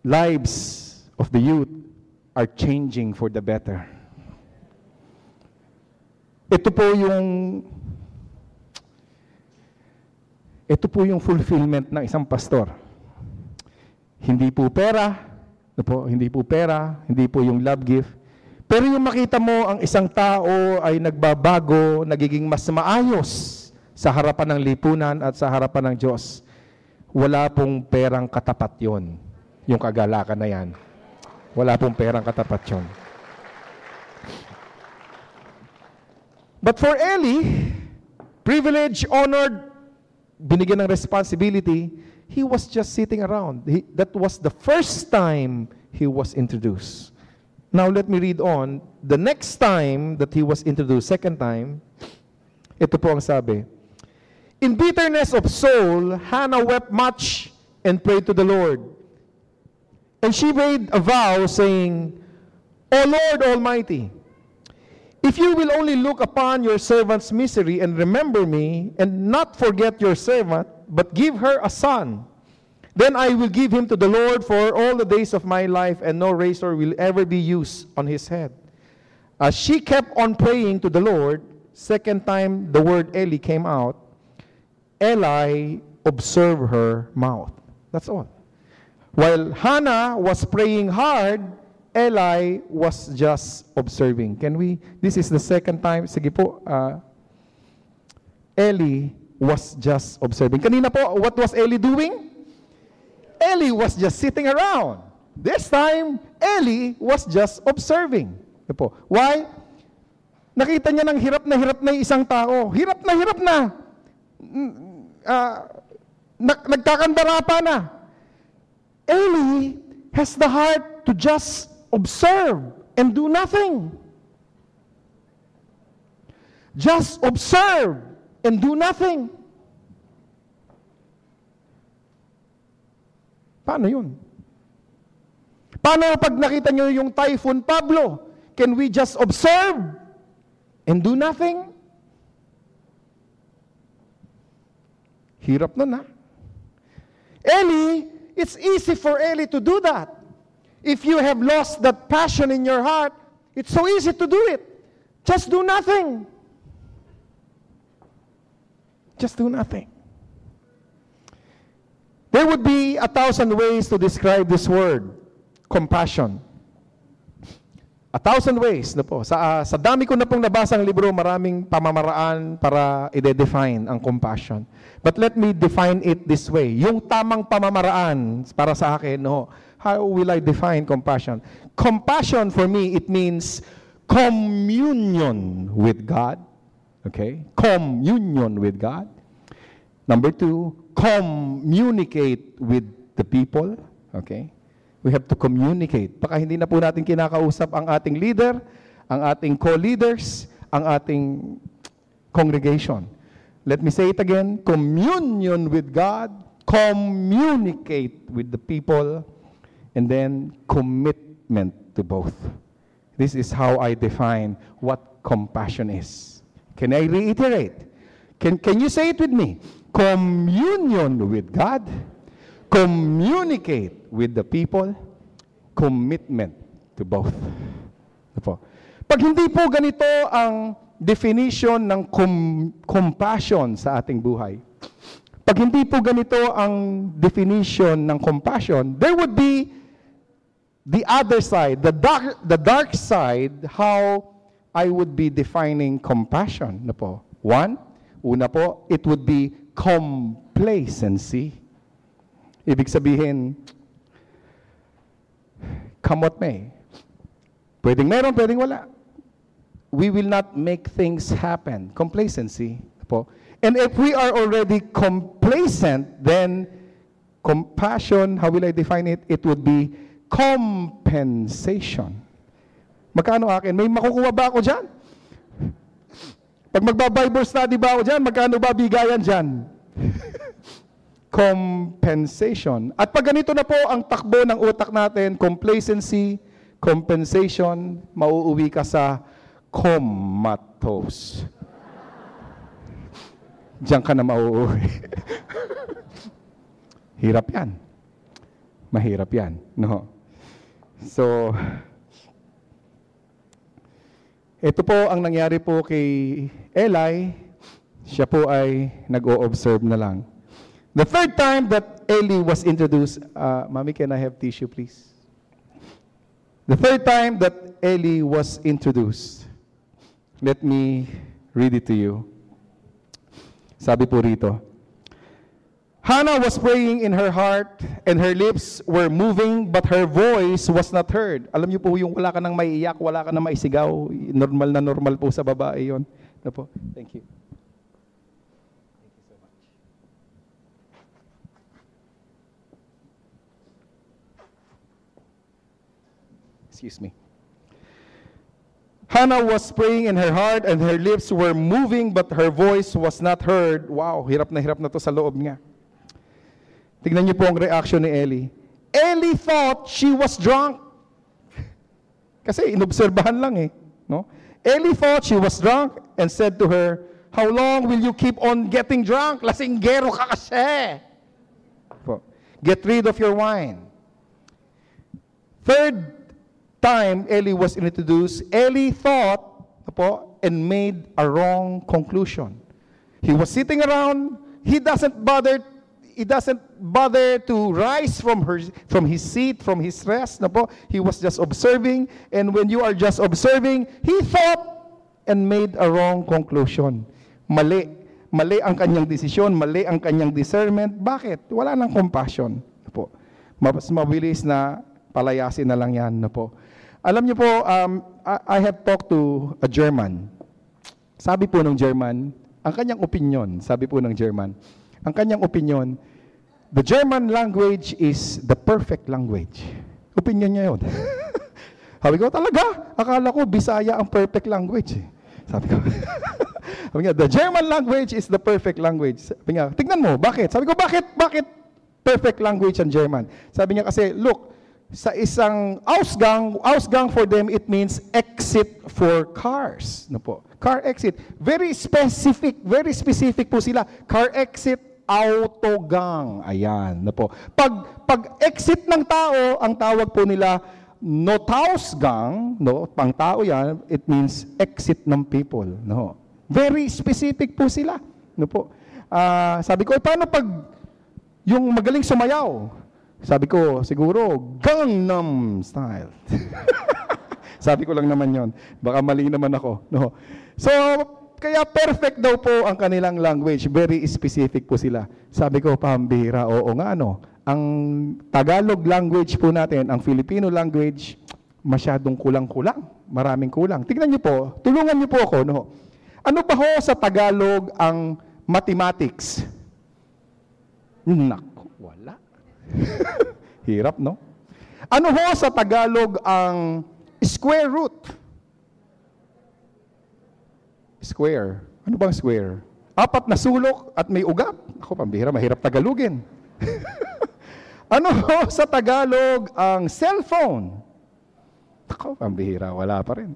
[SPEAKER 1] lives of the youth are changing for the better. Ito po yung fulfillment ng isang pastor. Hindi po pera, hindi po yung love gift. Pero yung makita mo ang isang tao ay nagbabago, nagiging mas maayos sa harapan ng lipunan at sa harapan ng Diyos. Wala pong perang katapat yon, yung kagalakan na yan. Wala pong perang katapat yon. But for Eli, privilege, honored, binigyan ng responsibility, he was just sitting around. That was the first time he was introduced. Now let me read on. The next time that he was introduced, second time, ito po ang sabi, "In bitterness of soul, Hannah wept much and prayed to the Lord. And she made a vow saying, O Lord Almighty, if you will only look upon your servant's misery and remember me, and not forget your servant, but give her a son, then I will give him to the Lord for all the days of my life, and no razor will ever be used on his head." As she kept on praying to the Lord, second time the word Eli came out, Eli observed her mouth. That's all. While Hannah was praying hard, Eli was just observing. This is the second time, sige po, Eli was just observing. Kanina po, what was Eli doing? Eli was just sitting around. This time, Eli was just observing. Po. Why? Nakita niya ng hirap na yung isang tao. Hirap na. Nagkakandara pa na. Eli has the heart to just observe and do nothing. Just observe and do nothing. Paano yun? Paano pag nakita nyo yung Typhoon Pablo? Can we just observe and do nothing? Hirap nun, ha? Eli, it's easy for Eli to do that. If you have lost that passion in your heart, it's so easy to do it. Just do nothing. Just do nothing. There would be 1,000 ways to describe this word, compassion. 1,000 ways na po. Sa dami ko na pong nabasang libro, maraming pamamaraan para i-define ang compassion. But let me define it this way. Yung tamang pamamaraan para sa akin, no, how will I define compassion? Compassion for me, it means communion with God. Okay? Communion with God. Number 2, communicate with the people. Okay? We have to communicate. Baka hindi na po natin kinakausap ang ating leader, ang ating co-leaders, ang ating congregation. Let me say it again. Communion with God, communicate with the people, and then commitment to both. This is how I define what compassion is. Can I reiterate? Can you say it with me? Communion with God, communicate with the people, commitment to both. Pag hindi po ganito ang definition ng compassion sa ating buhay, Pag hindi po ganito ang definition ng compassion, there would be the other side, the dark side, how I would be defining compassion. Na po? Una po, it would be complacency. Ibig sabihin, come what may. Pwedeng meron, pwedeng wala. We will not make things happen. Complacency. Po. And if we are already complacent, then compassion, how will I define it? It would be compensation. Magkano akin? May makukuha ba ako dyan? Pag magba-Bible study ba ako dyan, magkano ba bigayan dyan? Compensation. At pag ganito na po ang takbo ng utak natin, complacency, compensation, mauuwi ka sa comatose. Diyan ka na mauuwi. Hirap yan. Mahirap yan. No? So, ito po ang nangyari po kay Eli. Siya po ay nag-o-observe na lang. The third time that Eli was introduced, Mommy, can I have tissue, please? The third time that Eli was introduced, let me read it to you. Sabi po rito, Hannah was praying in her heart, and her lips were moving, but her voice was not heard. Alam niyo po yung wala ka nang maiiyak, wala ka nang maisigaw, normal na normal po sa babae yon. Ano po? Thank you. Thank you so much. Excuse me. Hannah was praying in her heart, and her lips were moving, but her voice was not heard. Wow, hirap na to sa loob niya. Tignan niyo po ang reaction ni Eli. Eli thought she was drunk. Kasi inobserbahan lang eh. No? Eli thought she was drunk and said to her, "How long will you keep on getting drunk? Lasinggero ka kasi. Get rid of your wine." Third time Eli was introduced, Eli thought and made a wrong conclusion. He was sitting around, he doesn't bother to rise from his seat, from his rest. He was just observing, and when you are just observing, he thought and made a wrong conclusion. Mali ang kanyang desisyon, mali ang kanyang discernment. Bakit? Wala nang compassion. Mas mabilis na palayasin na lang yan. Alam niyo po, I have talked to a German. Sabi po ng German, ang kanyang opinion, the German language is the perfect language. Opinion niya yun. Sabi ko, talaga? Akala ko, Bisaya ang perfect language. Sabi ko, the German language is the perfect language. Sabi niya, tignan mo, bakit? Sabi ko, bakit perfect language ang German? Sabi niya kasi, look, sa isang Ausgang for them, it means exit for cars. Car exit. Very specific po sila. Car exit, autogang. Ayan. Pag exit ng tao, ang tawag po nila Notausgang, pang tao yan, it means exit ng people. Very specific po sila. Sabi ko, paano pag yung magaling sumayaw? Sabi ko, siguro, Gangnam Style. Sabi ko lang naman yon. Baka mali naman ako. So, kaya perfect daw po ang kanilang language. Very specific po sila. Sabi ko, pambihira, oo nga Ang Tagalog language po natin, ang Filipino language, masyadong kulang-kulang. Maraming kulang. Tignan niyo po, tulungan niyo po ako. Ano ba ho sa Tagalog ang mathematics? Naku, wala. Hirap, no? Ano ho sa Tagalog ang square root? Square. Ano bang square? 4 na sulok at may ugat. Ako, pambihira, mahirap Tagalogin. Ano ho sa Tagalog ang cellphone? Ako, pambihira, wala pa rin.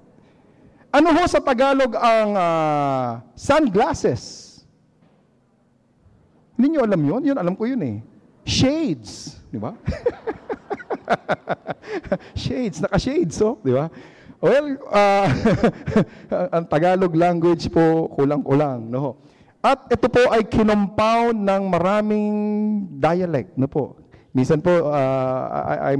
[SPEAKER 1] Ano ho sa Tagalog ang sunglasses? Hindi nyo alam yun? Yun, alam ko yun eh. Shades. Di ba? Shades, naka-shades, di ba? Well, ang Tagalog language po, kulang-kulang. At ito po ay kinompound ng maraming dialect, no po. Minsan po, I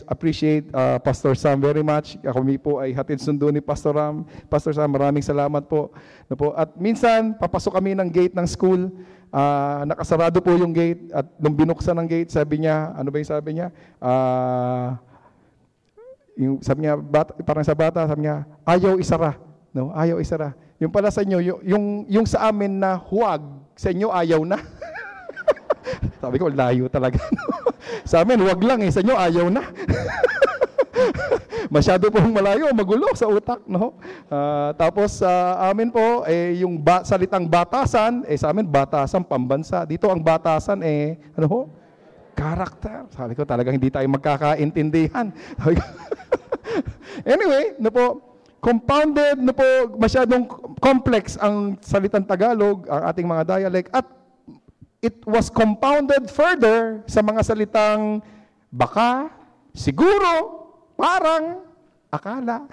[SPEAKER 1] appreciate Pastor Sam very much. Kami po ay hatid sundo ni Pastor Ram. Pastor Sam, maraming salamat po. No po. At minsan, papasok kami ng gate ng school. Nakasarado po yung gate. At nung binuksan ng gate, sabi niya, ano ba yung sabi niya? Sabi niya, parang sa bata, sabi niya, ayaw isara. No? Ayaw isara. Yung pala sa inyo, yung sa amin na huwag, sa inyo ayaw na. Sabi ko, layo talaga. Sa amin, wag lang eh. Sa inyo, ayaw na. Masyado pong malayo, magulo sa utak. No? Tapos, amin po, yung salitang batasan, sa amin, batasan, pambansa. Dito, ang batasan, ano ho? Karakter. Sabi ko, talagang hindi tayo magkakaintindihan. Anyway, no po, compounded, no po, masyadong complex ang salitang Tagalog, ang ating mga dialect, at it was compounded further sa mga salitang baka, siguro, parang, akala.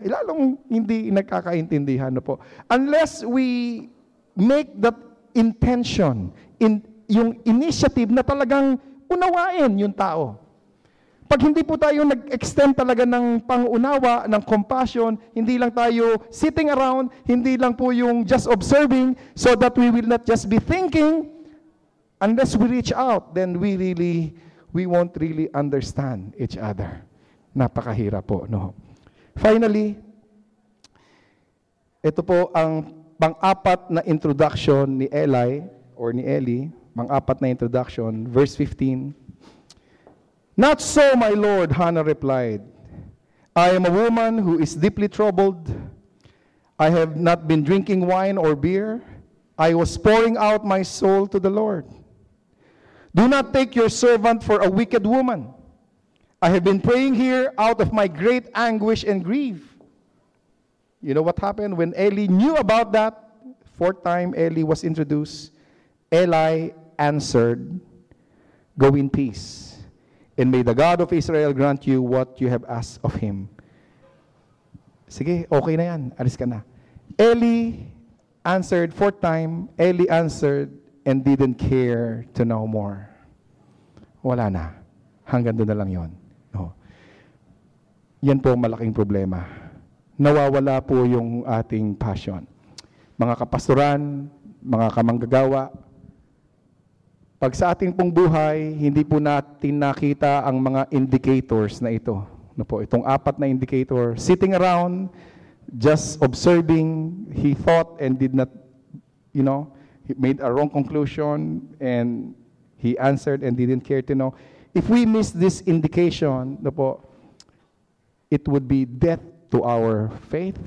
[SPEAKER 1] Lalong hindi nagkakaintindihan na po. Unless we make that intention, yung initiative na talagang unawain yung tao. Pag hindi po tayo nag-extend talaga ng pangunawa, ng compassion, hindi lang tayo sitting around, hindi lang po yung just observing, so that we will not just be thinking. Unless we reach out, then we won't really understand each other. Napakahirap po, no? Finally, ito po ang pang-apat na introduction ni Eli, or ni Eli, pang-apat na introduction, verse 15. Not so, my Lord, Hannah replied. I am a woman who is deeply troubled. I have not been drinking wine or beer. I was pouring out my soul to the Lord. Do not take your servant for a wicked woman. I have been praying here out of my great anguish and grief. You know what happened? When Eli knew about that, fourth time Eli was introduced, Eli answered, go in peace, and may the God of Israel grant you what you have asked of him. Sige, okay na yan. Alis ka na. Eli answered, fourth time, Eli answered, and didn't care to know more. Wala na. Hanggang doon na lang yon. No. Yan po ang malaking problema. Nawawala po yung ating passion. Mga kapastoran, mga kamanggagawa, pag sa ating pong buhay, hindi po natin nakita ang mga indicators na ito. No po, itong apat na indicator, sitting around, just observing, he thought and did not, he made a wrong conclusion and he answered and didn't care to know. If we miss this indication, no po, it would be death to our faith.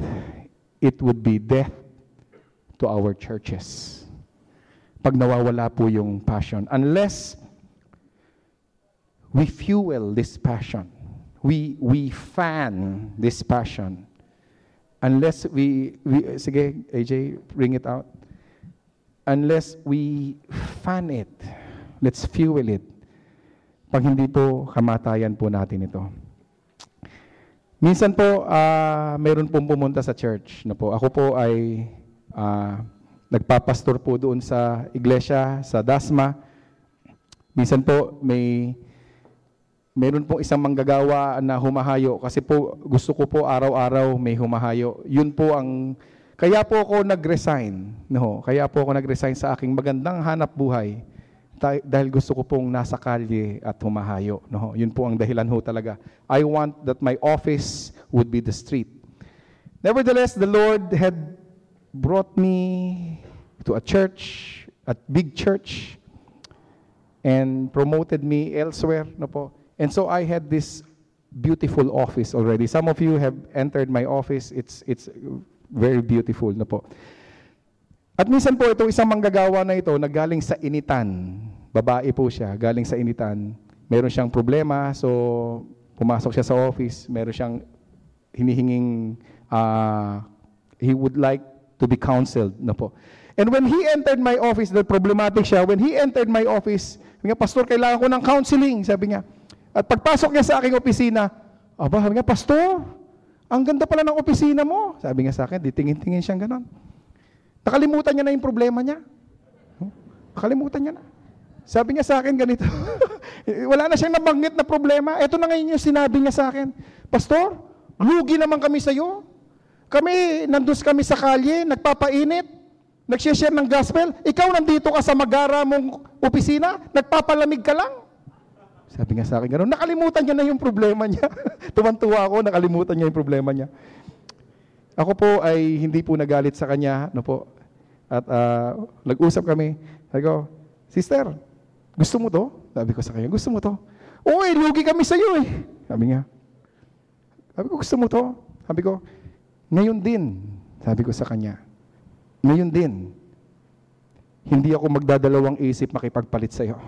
[SPEAKER 1] It would be death to our churches. Pag nawawala po yung passion. Unless we fuel this passion, we fan this passion. Unless we sige, AJ, bring it out. Unless we fan it, let's fuel it. Pag hindi po, kamatayan po natin ito. Minsan po, mayroon pong pumunta sa church. No po. Ako po ay nagpapastor po doon sa iglesia, sa Dasma. Minsan po, mayroon pong isang manggagawa na humahayo. Kasi po, gusto ko po araw-araw may humahayo. Yun po ang... Kaya po ako nag-resign. No? Kaya po ako nag-resign sa aking magandang hanap buhay. Dahil gusto ko pong nasa kalye at humahayo. No? Yun po ang dahilan ho talaga. I want that my office would be the street. Nevertheless, the Lord had brought me to a church, a big church, and promoted me elsewhere. No po? And so I had this beautiful office already. Some of you have entered my office. It's very beautiful. No po? At minsan po, itong isang manggagawa na ito, naggaling sa initan. Babae po siya, galing sa initan. Meron siyang problema, so pumasok siya sa office. Meron siyang hinihinging, he would like to be counseled. No po. And when he entered my office, the problematic siya, when he entered my office, sabi niya, Pastor, kailangan ko ng counseling, sabi niya. At pagpasok niya sa aking opisina, sabi niya, Pastor, ang ganda pala ng opisina mo. Sabi niya sa akin, di tingin-tingin siyang ganon. Nakalimutan niya na yung problema niya. Nakalimutan niya na. Sabi niya sa akin ganito, wala na siyang nabanggit na problema. Ito na ngayon yung sinabi niya sa akin, Pastor, lugi naman kami sa iyo. Kami, nandun kami sa kalye, nagpapainit, nag-share ng gospel. Ikaw nandito ka sa magara mong opisina, nagpapalamig ka lang. Sabi niya sa akin gano'n, nakalimutan niya na yung problema niya. Tuwan-tuwa ako, nakalimutan niya yung problema niya. Ako po ay hindi po nagalit sa kanya, no po. At nag-usap kami. Sabi ko, Sister, gusto mo to? Sabi ko sa kanya, gusto mo to? Oo, lugi kami sa iyo eh. Sabi niya. Sabi ko, gusto mo to? Sabi ko, ngayon din. Sabi ko sa kanya, ngayon din. Hindi ako magdadalawang isip makipagpalit sa iyo.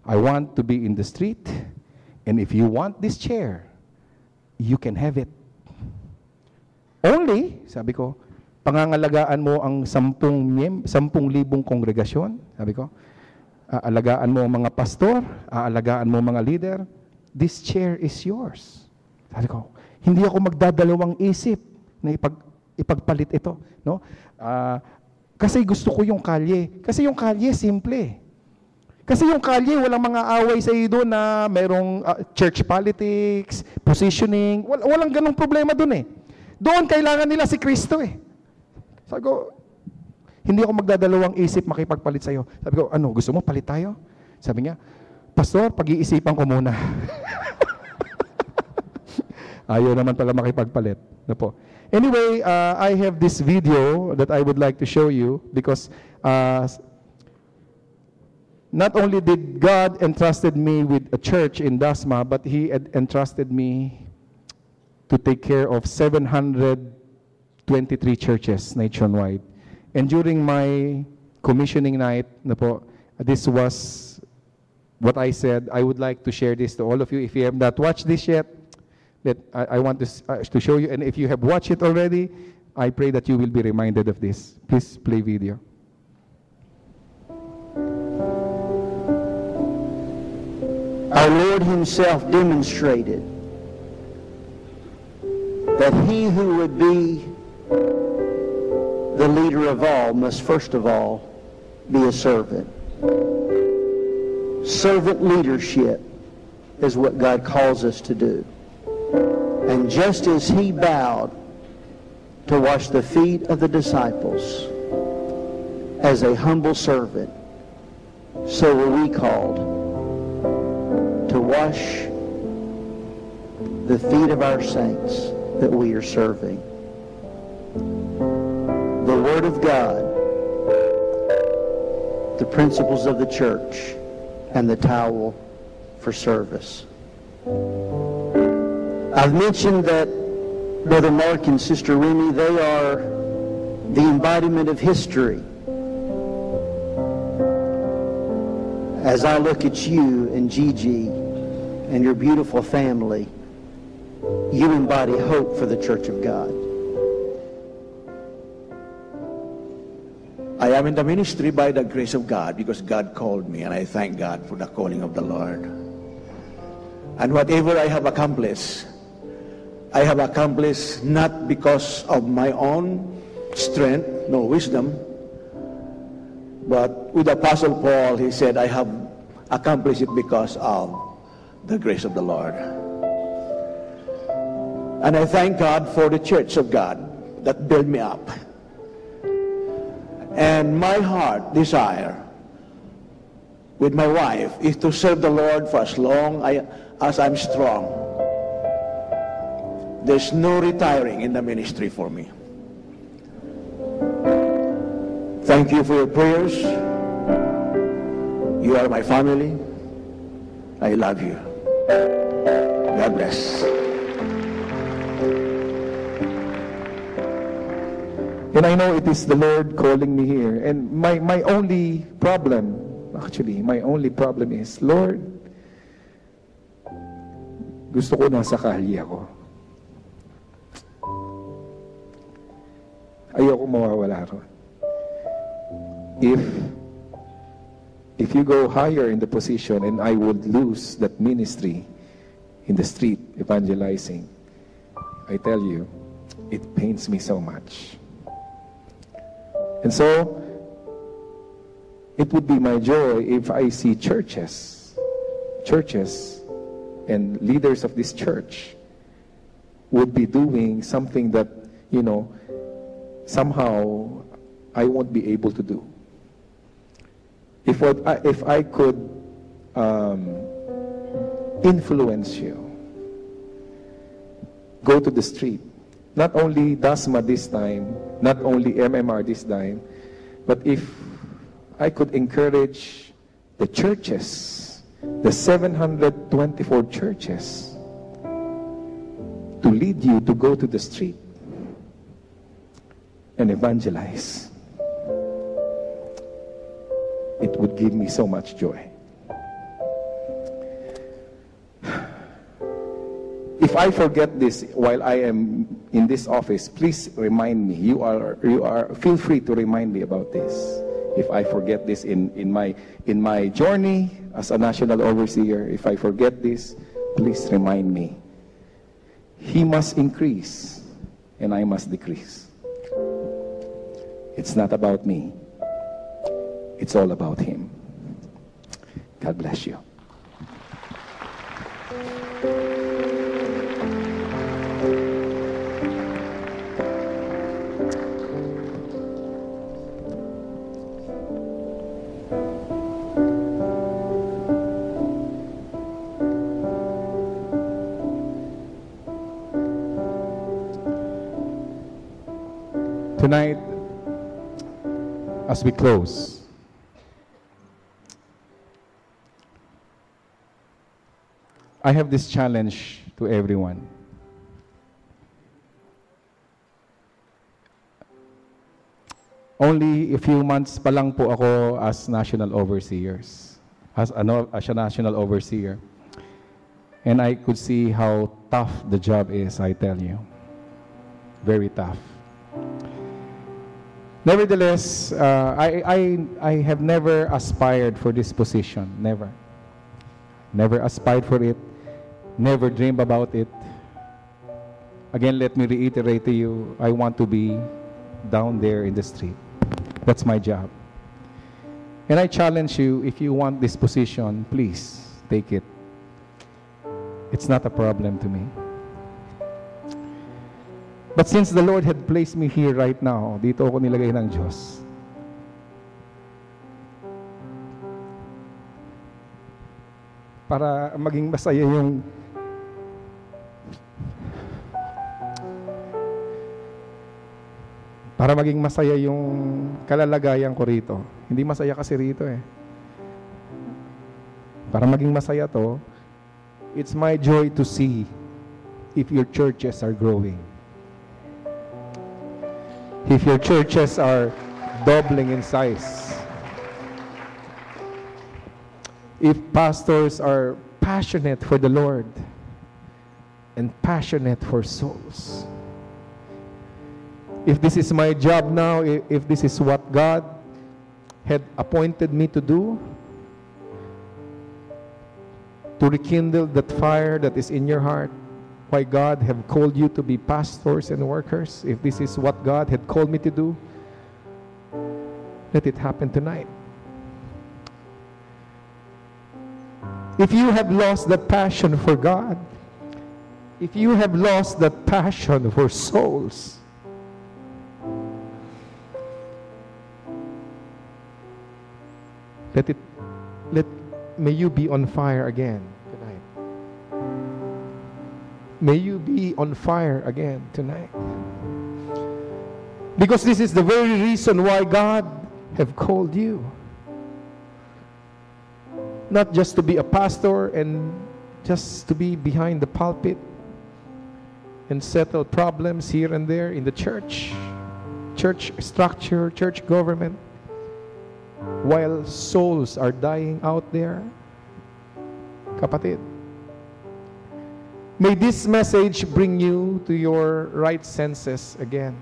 [SPEAKER 1] I want to be in the street, and if you want this chair, you can have it. Only, sabi ko, pangangalagaan mo ang 10,000 kongregasyon, sabi ko, aalagaan mo ang mga pastor, aalagaan mo ang mga leader, this chair is yours. Sabi ko, hindi ako magdadalawang isip na ipagpalit ito. No? Kasi gusto ko yung kalye. Kasi yung kalye, simple. Kasi yung kalye, walang mga away sa iyo doon na merong church politics, positioning, walang ganong problema doon eh. Doon kailangan nila si Kristo eh. Sabi ko, hindi ako magdadalawang isip makipagpalit sa iyo. Sabi ko, ano, gusto mo palit tayo? Sabi niya, Pastor, pag-iisipan ko muna. Ayaw naman pala makipagpalit. No po. Anyway, I have this video that I would like to show you because not only did God entrusted me with a church in Dasma, but He had entrusted me to take care of 723 churches nationwide. And during my commissioning night, na po, this was what I said. I would like to share this to all of you. If you have not watched this yet, I want to show you. And if you have watched it already, I pray that you will be reminded of this. Please play video.
[SPEAKER 2] Our Lord Himself demonstrated that He who would be the leader of all must first of all be a servant. Servant leadership is what God calls us to do. And just as He bowed to wash the feet of the disciples as a humble servant, so were we called to wash the feet of our saints that we are serving. The Word of God, the principles of the church, and the towel for service. I've mentioned that Brother Mark and Sister Remy, they are the embodiment of history. As I look at you and Gigi and your beautiful family, you embody hope for the Church of God.
[SPEAKER 3] I am in the ministry by the grace of God because God called me, and I thank God for the calling of the Lord. And whatever I have accomplished not because of my own strength nor wisdom, but with Apostle Paul, he said, I have accomplished it because of the grace of the Lord. And I thank God for the Church of God that built me up. And my heart desire with my wife is to serve the Lord for as long as I'm strong. There's no retiring in the ministry for me. Thank you for your prayers. You are my family. I love you. God bless.
[SPEAKER 1] And I know it is the Lord calling me here. And my only problem is, Lord, gusto ko nasa kalye ako. Ayoko mawawala ron. If you go higher in the position and I would lose that ministry in the street evangelizing, I tell you, it pains me so much. And so, it would be my joy if I see churches and leaders of this church would be doing something that, somehow I won't be able to do. If I could influence you, go to the street, not only DASMA this time, not only MMR this time, but if I could encourage the churches, the 724 churches, to lead you to go to the street and evangelize, it would give me so much joy. If I forget this while I am in this office, please remind me. Feel free to remind me about this. If I forget this in my journey as a national overseer, if I forget this, please remind me. He must increase and I must decrease. It's not about me. It's all about Him. God bless you. Tonight, as we close, I have this challenge to everyone. Only a few months pa lang po ako as national overseers, as a national overseer. And I could see how tough the job is, I tell you. Very tough. Nevertheless, I have never aspired for this position. Never. Never aspired for it. Never dreamed about it. Again, let me reiterate to you, I want to be down there in the street. That's my job. And I challenge you, if you want this position, please take it. It's not a problem to me. But since the Lord had placed me here right now, dito ako nilagay ng Diyos, para maging masaya yung kalalagayan ko rito. Hindi masaya kasi rito eh. Para maging masaya to, it's my joy to see if your churches are growing. If your churches are doubling in size. If pastors are passionate for the Lord and passionate for souls. If this is my job now, if this is what God had appointed me to do, to rekindle that fire that is in your heart, why God have called you to be pastors and workers, if this is what God had called me to do, let it happen tonight. If you have lost that passion for God, if you have lost that passion for souls, may you be on fire again tonight. May you be on fire again tonight. Because this is the very reason why God have called you. Not just to be a pastor and just to be behind the pulpit and settle problems here and there in the church structure, church government, while souls are dying out there. Kapatid, may this message bring you to your right senses again.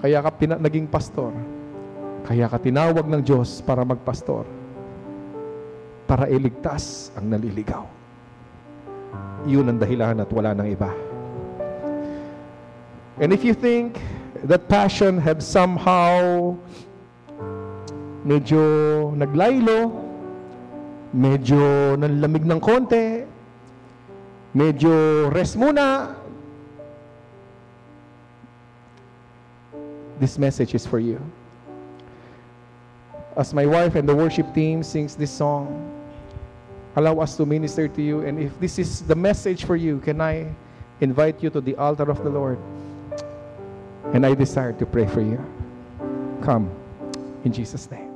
[SPEAKER 1] Kaya ka naging pastor. Kaya ka tinawag ng Diyos para magpastor. Para iligtas ang naliligaw. Yun ang dahilan at wala nang iba. And if you think that passion have somehow medyo naglaylo, medyo nanlamig ng konti, medyo rest muna, this message is for you. As my wife and the worship team sings this song, allow us to minister to you. And if this is the message for you, can I invite you to the altar of the Lord? And I desire to pray for you. Come, in Jesus' name.